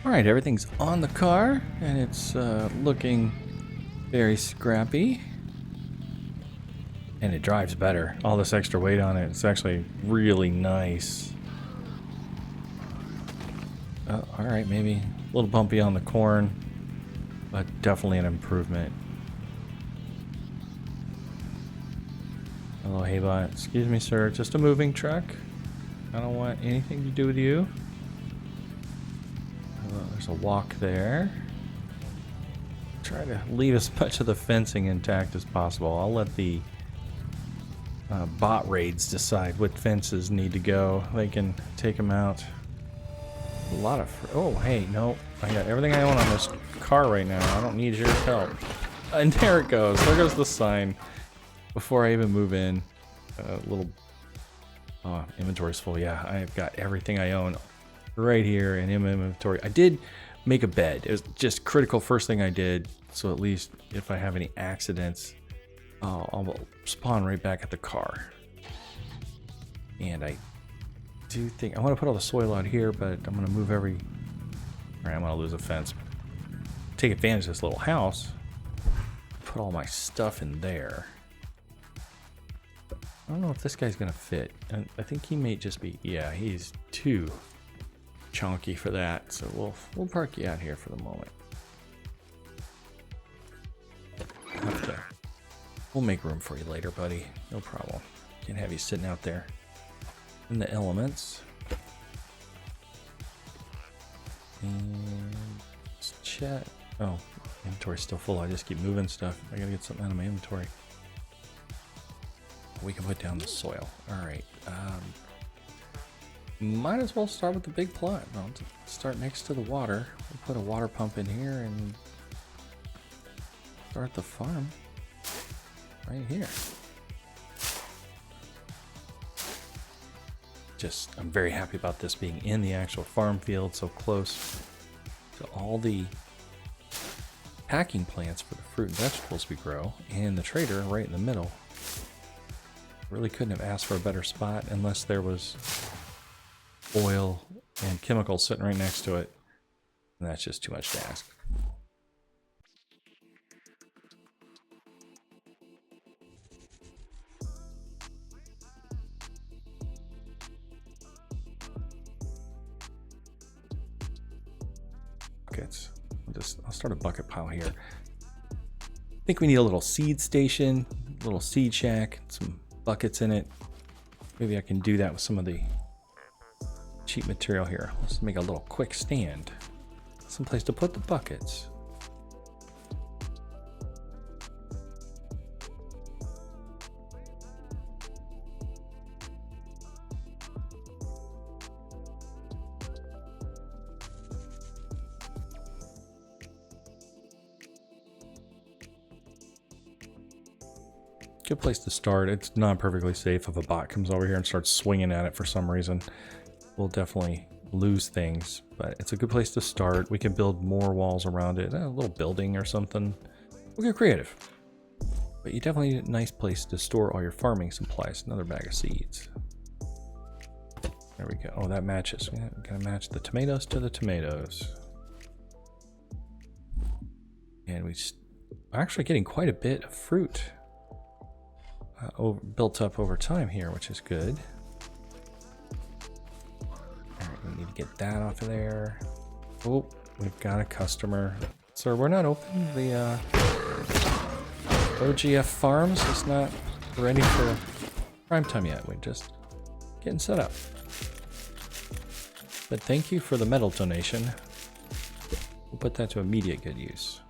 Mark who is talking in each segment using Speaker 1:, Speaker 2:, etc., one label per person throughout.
Speaker 1: Alright, everything's on the car, and it's looking very scrappy. And it drives better. All this extra weight on it, it's actually really nice. Alright, maybe a little bumpy on the corn, but definitely an improvement. Hello, Haybot. Excuse me, sir. Just a moving truck. I don't want anything to do with you. There's a walk there. Try to leave as much of the fencing intact as possible. I'll let the bot raids decide what fences need to go. They can take them out. A lot of... Oh, hey, no. I got everything I own on this car right now. I don't need your help. And there it goes. There goes the sign. Before I even move in, little inventory's full. Yeah, I've got everything I own right here in inventory. I did make a bed. It was just critical first thing I did, so at least if I have any accidents, I'll spawn right back at the car. And I do think I want to put all the soil out here, but I'm going to move every... Alright, I'm going to lose a fence. Take advantage of this little house. Put all my stuff in there. I don't know if this guy's gonna fit. And I think he may just be, yeah, he's too chunky for that. So we'll park you out here for the moment. Okay. We'll make room for you later, buddy. No problem. Can't have you sitting out there in the elements. And let's chat. Oh, inventory's still full. I just keep moving stuff. I gotta get something out of my inventory. We can put down the soil. Alright. Might as well start with the big plot. I'll start next to the water. We'll put a water pump in here and start the farm right here. I'm very happy about this being in the actual farm field, so close to all the packing plants for the fruit and vegetables we grow, and the trader right in the middle. Really couldn't have asked for a better spot unless there was oil and chemicals sitting right next to it. And that's just too much to ask. Buckets. I'll start a bucket pile here. I think we need a little seed station, a little seed shack, some buckets in it. Maybe I can do that with some of the cheap material here. Let's make a little quick stand. Someplace to put the buckets. Good place to start. It's not perfectly safe if a bot comes over here and starts swinging at it for some reason. We'll definitely lose things, but it's a good place to start. We can build more walls around it, a little building or something. We'll get creative. But you definitely need a nice place to store all your farming supplies. Another bag of seeds. There we go. Oh, that matches. We gotta match the tomatoes to the tomatoes. And we're actually getting quite a bit of fruit built up over time here, which is good. Alright, we need to get that off of there. Oh, we've got a customer. Sir, we're not open. The OGF Farms is not ready for prime time yet. We're just getting set up. But thank you for the metal donation. We'll put that to immediate good use.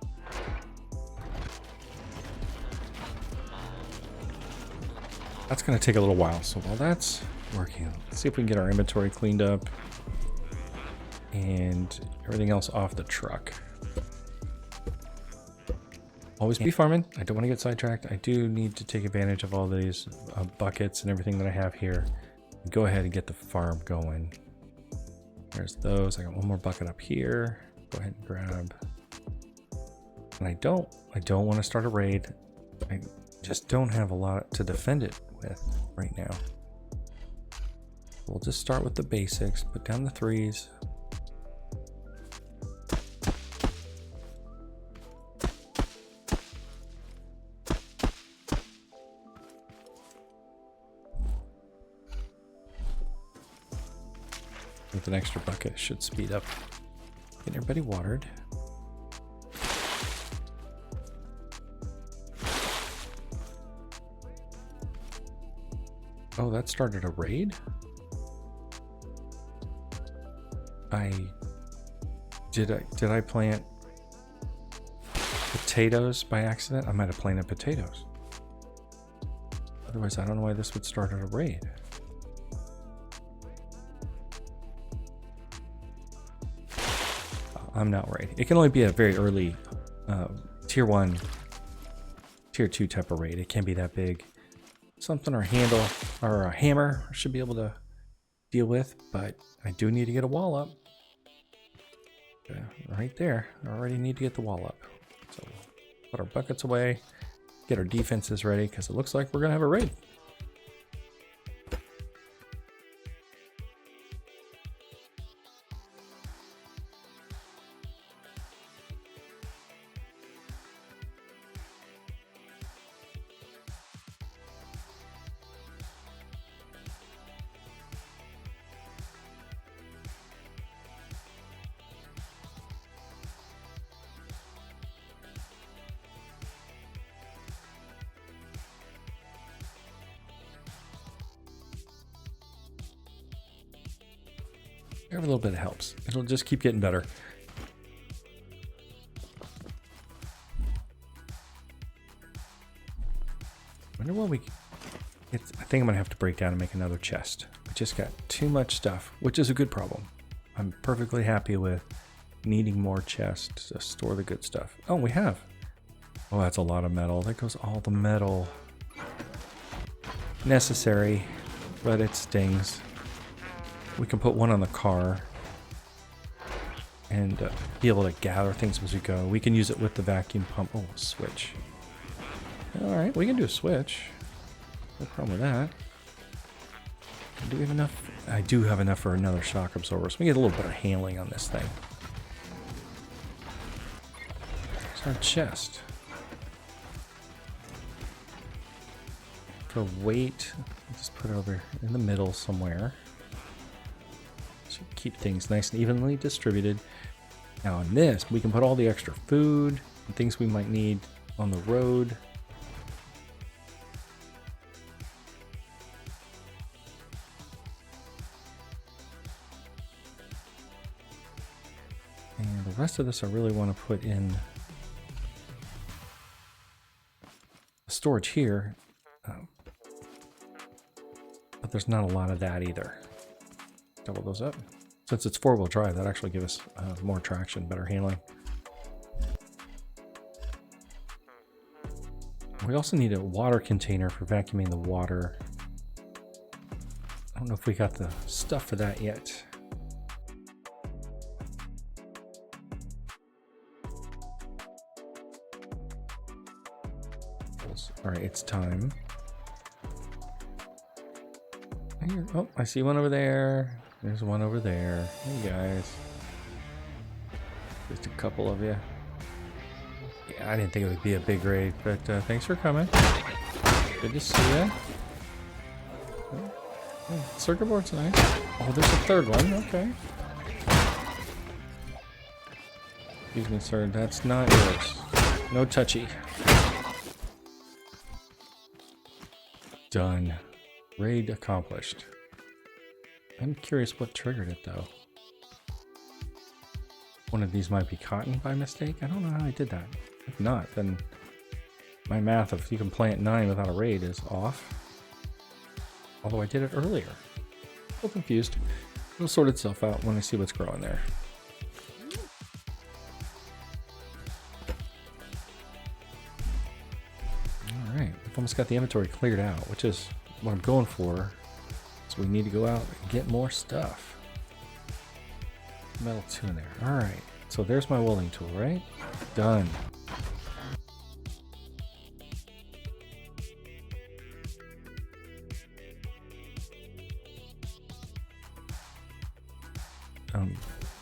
Speaker 1: That's going to take a little while, so while that's working, let's see if we can get our inventory cleaned up and everything else off the truck. Always be farming. I don't want to get sidetracked. I do need to take advantage of all these buckets and everything that I have here. Go ahead and get the farm going. There's those. I got one more bucket up here. Go ahead and grab. And I don't want to start a raid. I just don't have a lot to defend it with right now. We'll just start with the basics, put down the threes. With an extra bucket, it should speed up. Getting everybody watered. Oh, that started a raid? Did I plant potatoes by accident? I might have planted potatoes. Otherwise, I don't know why this would start at a raid. I'm not worried. It can only be a very early tier 1, tier 2 type of raid. It can't be that big. Something our handle or a hammer should be able to deal with, but I do need to get a wall up. Right there. I already need to get the wall up. So put our buckets away, get our defenses ready, because it looks like we're gonna have a raid. Every little bit helps. It'll just keep getting better. Wonder what I think I'm gonna have to break down and make another chest. We just got too much stuff, which is a good problem. I'm perfectly happy with needing more chests to store the good stuff. Oh, we have. Oh, that's a lot of metal. There goes all the metal. Necessary, but it stings. We can put one on the car and be able to gather things as we go. We can use it with the vacuum pump. Oh, switch. All right, we can do a switch. No problem with that. Do we have enough? I do have enough for another shock absorber, so we get a little bit of handling on this thing. There's our chest. For weight, just put it over in the middle somewhere. Keep things nice and evenly distributed. Now on this, we can put all the extra food and things we might need on the road. And the rest of this I really want to put in storage here. But there's not a lot of that either. Double those up. Since it's 4-wheel drive, that actually gives us more traction, better handling. We also need a water container for vacuuming the water. I don't know if we got the stuff for that yet. All right, it's time. Oh, I see one over there. There's one over there. Hey guys. Just a couple of you. Yeah, I didn't think it would be a big raid, but thanks for coming. Good to see you. Oh, circuit board's nice. Oh, there's a third one. Okay. Excuse me, sir. That's not yours. No touchy. Done. Raid accomplished. I'm curious what triggered it though. One of these might be cotton by mistake. I don't know how I did that. If not, then my math of you can plant 9 without a raid is off. Although I did it earlier. A little confused. It'll sort itself out when I see what's growing there. Alright, we've almost got the inventory cleared out, which is what I'm going for. So we need to go out and get more stuff. Metal 2 in there. Alright, so there's my welding tool, right? Done.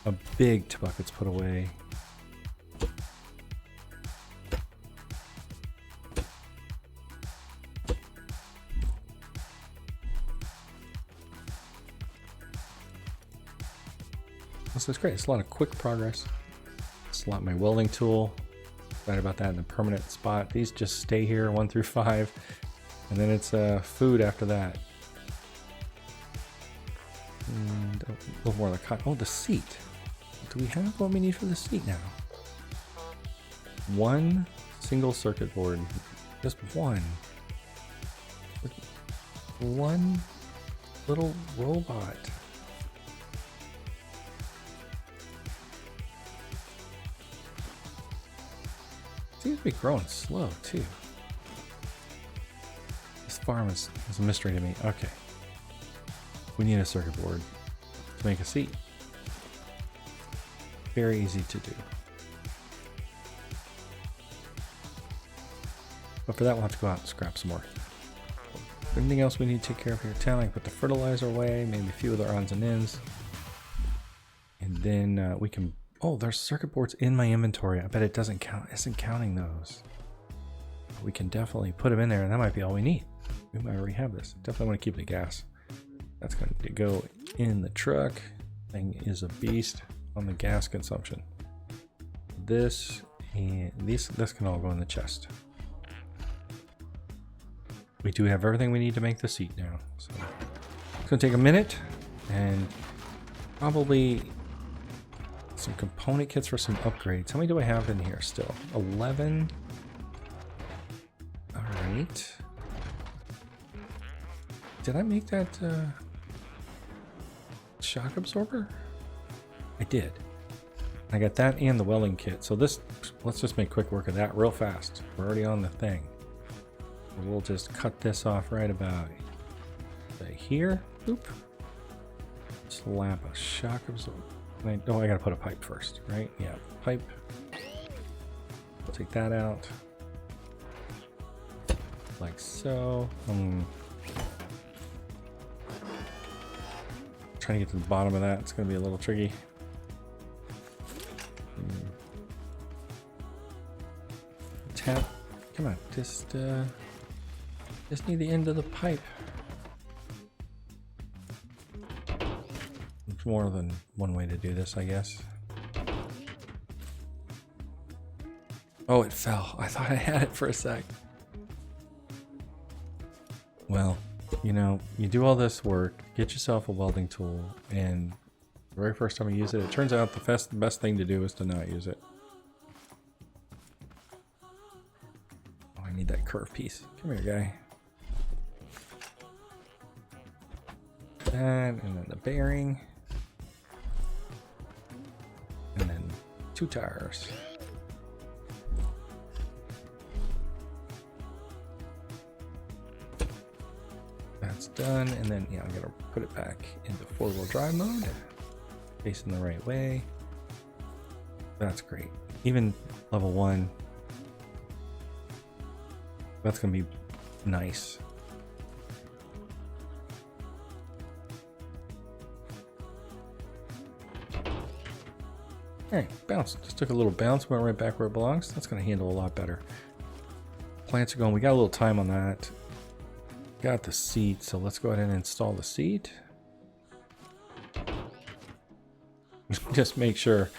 Speaker 1: A big bucket's put away. This is great. It's a lot of quick progress. Slot my welding tool. Right about that in the permanent spot. These just stay here 1 through 5. And then it's food after that. And a little more like cotton. Oh, the seat. Do we have what we need for the seat now? 1 single circuit board. Just one. One little robot. Seems to be growing slow too. This farm is a mystery to me. Okay. We need a circuit board to make a seat. Very easy to do. But for that, we'll have to go out and scrap some more. Anything else we need to take care of here in town? I can put the fertilizer away, maybe a few other odds and ends. And then we can... Oh, there's circuit boards in my inventory. I bet it doesn't count. It isn't counting those. We can definitely put them in there, and that might be all we need. We might already have this. Definitely want to keep the gas. That's going to go in the truck. Thing is a beast on the gas consumption. This and this can all go in the chest. We do have everything we need to make the seat now. So it's going to take a minute and probably some component kits for some upgrades. How many do I have in here still? 11. All right. Did I make that shock absorber? I did. I got that and the welding kit. So this, let's just make quick work of that real fast. We're already on the thing. We'll just cut this off right about here. Oop. Slap a shock absorber. Oh, I gotta put a pipe first, right? Yeah, pipe. I'll take that out. Like so. Trying to get to the bottom of that. It's gonna be a little tricky. Tap. Come on, just need the end of the pipe. There's more than one way to do this, I guess. Oh, it fell. I thought I had it for a sec. Well, you know, you do all this work, get yourself a welding tool, and the very first time you use it, it turns out the best thing to do is to not use it. Oh, I need that curve piece. Come here, guy. That, and then the bearing. And then 2 tires. That's done, and then yeah, I'm gonna put it back into 4-wheel drive mode, facing the right way. That's great. Even level 1, that's gonna be nice. Alright, bounce. Just took a little bounce, went right back where it belongs. That's going to handle a lot better. Plants are going. We got a little time on that. Got the seat, so let's go ahead and install the seat. Just make sure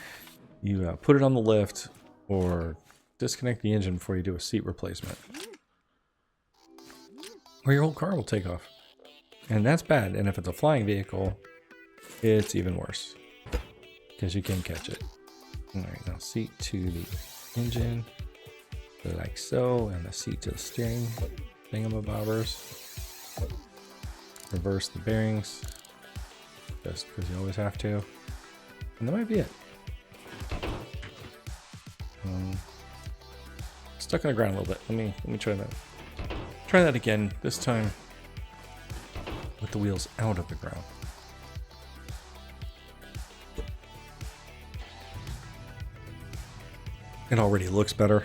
Speaker 1: you put it on the lift or disconnect the engine before you do a seat replacement. Or your whole car will take off. And that's bad. And if it's a flying vehicle, it's even worse. Because you can catch it. Alright, now seat to the engine, like so, and the seat to the steering thingamabobbers. Reverse the bearings, just because you always have to. And that might be it. Stuck on the ground a little bit. Let me try that. Try that again. This time with the wheels out of the ground. It already looks better.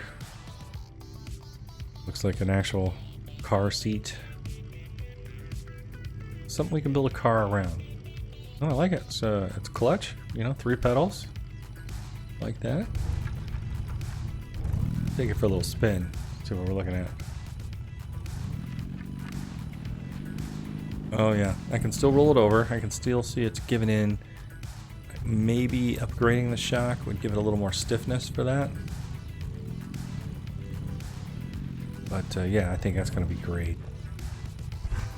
Speaker 1: Looks like an actual car seat. Something we can build a car around. Oh, I like it. It's clutch, you know, 3 pedals. Like that. Take it for a little spin. See what we're looking at. Oh yeah, I can still roll it over. I can still see it's giving in. maybe upgrading the shock would give it a little more stiffness for that. But yeah, I think that's going to be great.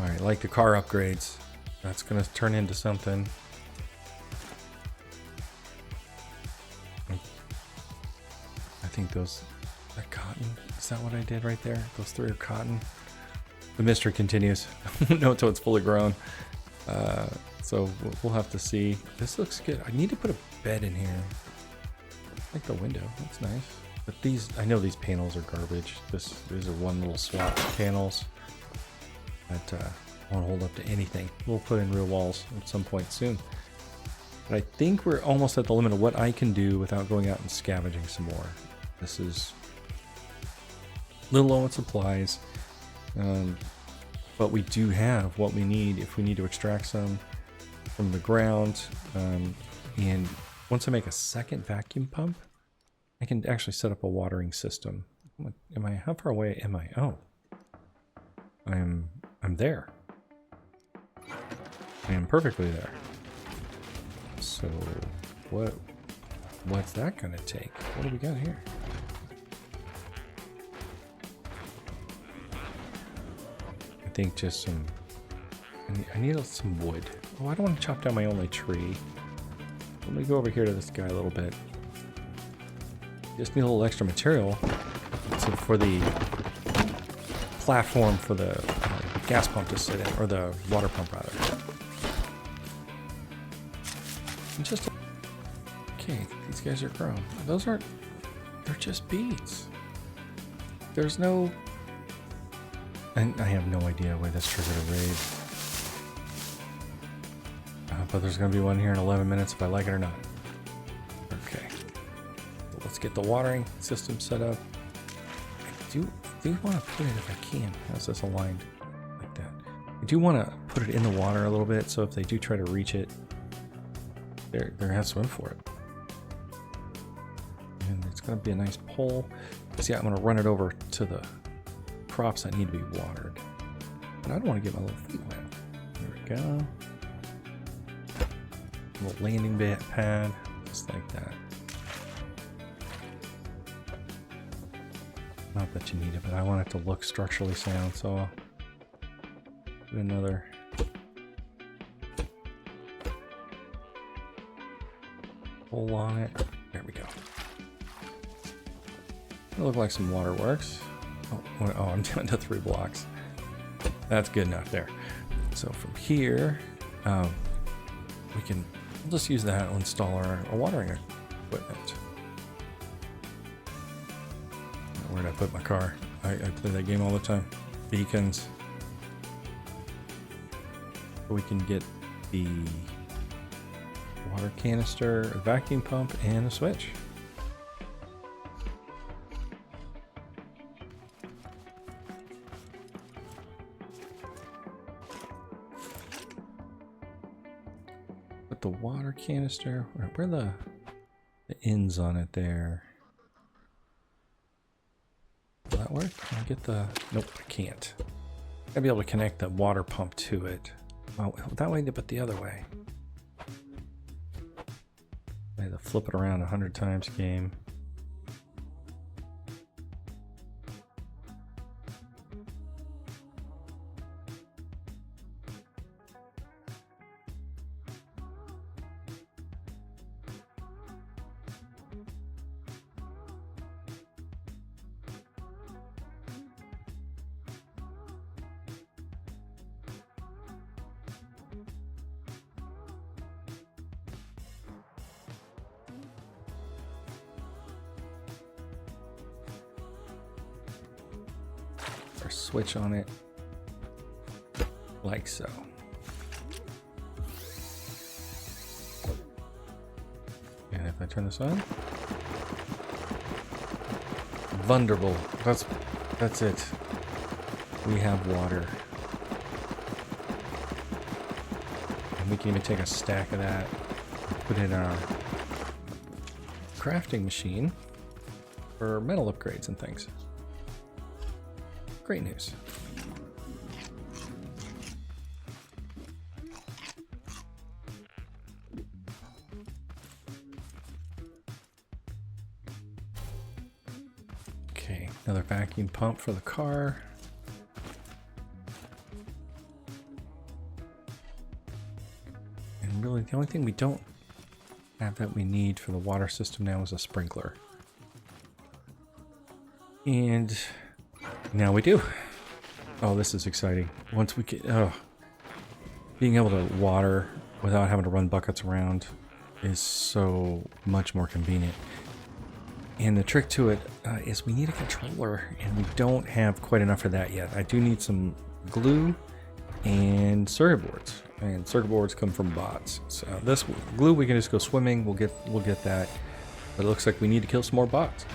Speaker 1: Alright, like the car upgrades. That's going to turn into something. I think those are cotton. Is that what I did right there? Those three are cotton. The mystery continues. No, until it's fully grown. So we'll have to see. This looks good. I need to put a bed in here. I like the window. That's nice. But these, I know these panels are garbage. These are one little swap panels that won't hold up to anything. We'll put in real walls at some point soon. But I think we're almost at the limit of what I can do without going out and scavenging some more. This is a little low on supplies. But we do have what we need if we need to extract some from the ground. And once I make a second vacuum pump, I can actually set up a watering system. How far away am I? Oh, I'm there. I am perfectly there. So what's that gonna take? What do we got here? I think just some, I need some wood. Oh, I don't want to chop down my only tree. Let me go over here to this guy a little bit. Just need a little extra material for the platform for the gas pump to sit in, or the water pump rather. And just okay, these guys are grown. Those aren't, they're just beads. There's no, and I have no idea why this triggered a raid. But there's going to be one here in 11 minutes if I like it or not. Okay. So let's get the watering system set up. I do want to put it, if I can. How's this aligned? Like that. I do want to put it in the water a little bit so if they do try to reach it, they're going to have to swim for it. And it's going to be a nice pole. See, I'm going to run it over to the crops that need to be watered. And I don't want to get my little feet wet. There we go. A little landing pad, just like that. Not that you need it, but I want it to look structurally sound, so I'll put another hole on it. There we go. It'll look like some waterworks. Oh, I'm down to 3 blocks. That's good enough there. So from here, we'll just use that to install our watering equipment. Where did I put my car? I play that game all the time. Beacons. We can get the water canister, a vacuum pump, and a switch. Put the water canister, where the ends on it there. Will that work? Can I get the, nope, I can't. I'll be able to connect the water pump to it. Oh, that way, but the other way. I had to flip it around 100 times game. Switch on it like so. And if I turn this on, wonderful. That's it. We have water, and we can even take a stack of that, put it in our crafting machine for metal upgrades and things. Great news. Okay, another vacuum pump for the car. And really, the only thing we don't have that we need for the water system now is a sprinkler. And now we do. Oh, this is exciting. Once we get... Oh, being able to water without having to run buckets around is so much more convenient. And the trick to it is we need a controller, and we don't have quite enough of that yet. I do need some glue and circuit boards, and circuit boards come from bots. So this glue we can just go swimming. We'll get that, but it looks like we need to kill some more bots.